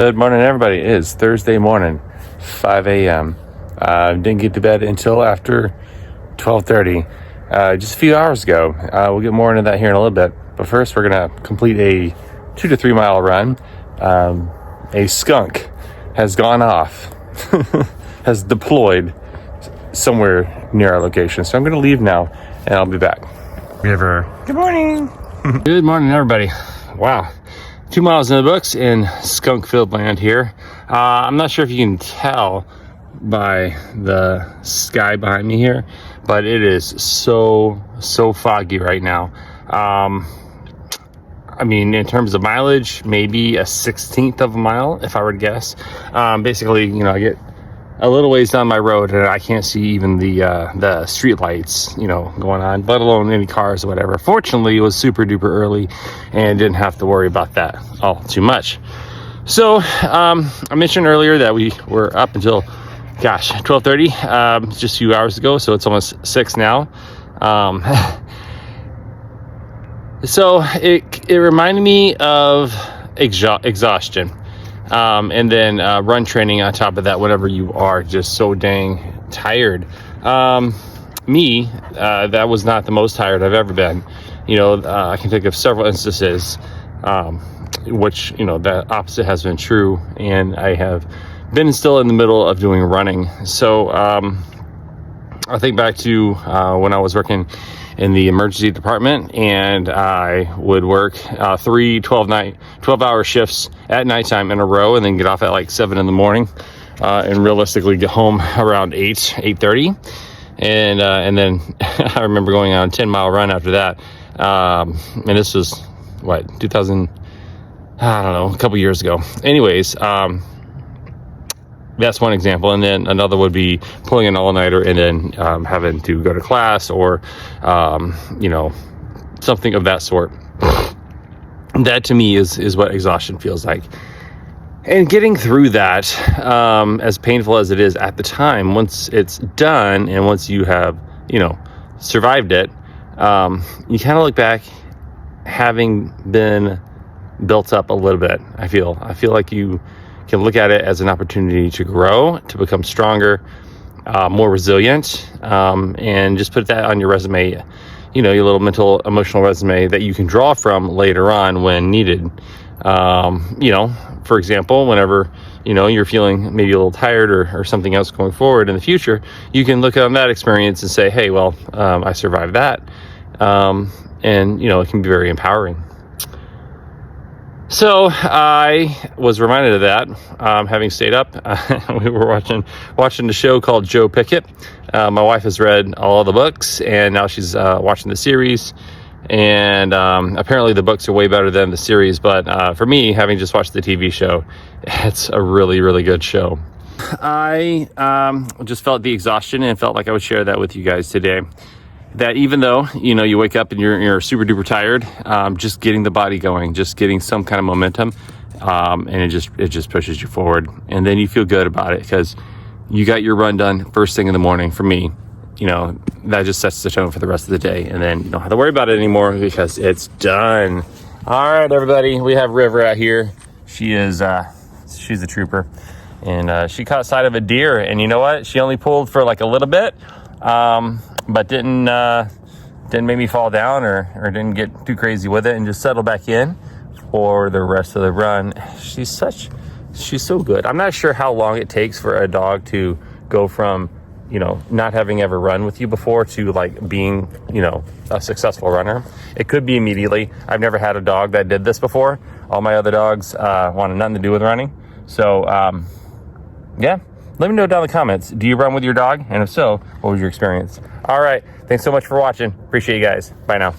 Good morning, everybody. It is Thursday morning, 5 a.m. Didn't get to bed until after 12:30, just a few hours ago. We'll get more into that here in a little bit. But first, we're going to complete a 2 to 3 mile run. A skunk has gone off, has deployed somewhere near our location. So I'm going to leave now, and I'll be back. Good morning. Good morning, everybody. Wow. 2 miles in the books in skunk-filled land here. I'm not sure if you can tell by the sky behind me here, but it is so foggy right now. I mean, in terms of mileage, maybe a 1/16 of a mile, if I were to guess. Basically, you know, I get a little ways down my road and I can't see even the street lights, you know, going on, let alone any cars or whatever. Fortunately, it was super duper early and didn't have to worry about that all too much. So I mentioned earlier that we were up until 12:30 just a few hours ago, so it's almost 6 now. So it reminded me of Exhaustion. And then run training on top of that whenever you are just so dang tired. That was not the most tired I've ever been. You know, I can think of several instances which, you know, the opposite has been true, and I have been still in the middle of doing running. So I think back to when I was working in the emergency department, and I would work 3 12-hour shifts at nighttime in a row, and then get off at like 7 in the morning, and realistically get home around 8:30. And then I remember going on a 10-mile run after that. And this was what, 2000, I don't know, a couple years ago. Anyways, that's one example. And then another would be pulling an all-nighter and then having to go to class or, you know, something of that sort. That to me is what exhaustion feels like. And getting through that, as painful as it is at the time, once it's done and once you have, you know, survived it, you kind of look back having been built up a little bit. I feel like you can look at it as an opportunity to grow, to become stronger, more resilient, and just put that on your resume, you know, your little mental, emotional resume that you can draw from later on when needed. You know, for example, whenever, you know, you're feeling maybe a little tired or something else going forward in the future, you can look on that experience and say, hey, well, I survived that. And, you know, it can be very empowering. So I was reminded of that, having stayed up. We were watching the show called Joe Pickett. My wife has read all the books, and now she's watching the series. And apparently the books are way better than the series. But for me, having just watched the TV show, it's a really, really good show. I just felt the exhaustion and felt like I would share that with you guys today. That even though, you know, you wake up and you're super duper tired, just getting the body going, just getting some kind of momentum, and it just pushes you forward, and then you feel good about it because you got your run done first thing in the morning. For me, you know, that just sets the tone for the rest of the day, and then you don't have to worry about it anymore because it's done. All right, everybody, we have River out here. She's a trooper, and she caught sight of a deer, and you know what? She only pulled for like a little bit. But didn't make me fall down or didn't get too crazy with it, and just settle back in for the rest of the run. She's so good. I'm not sure how long it takes for a dog to go from, you know, not having ever run with you before to like being, you know, a successful runner. It could be immediately. I've never had a dog that did this before. All my other dogs wanted nothing to do with running. So yeah. Let me know down in the comments, do you run with your dog? And if so, what was your experience? All right. Thanks so much for watching. Appreciate you guys. Bye now.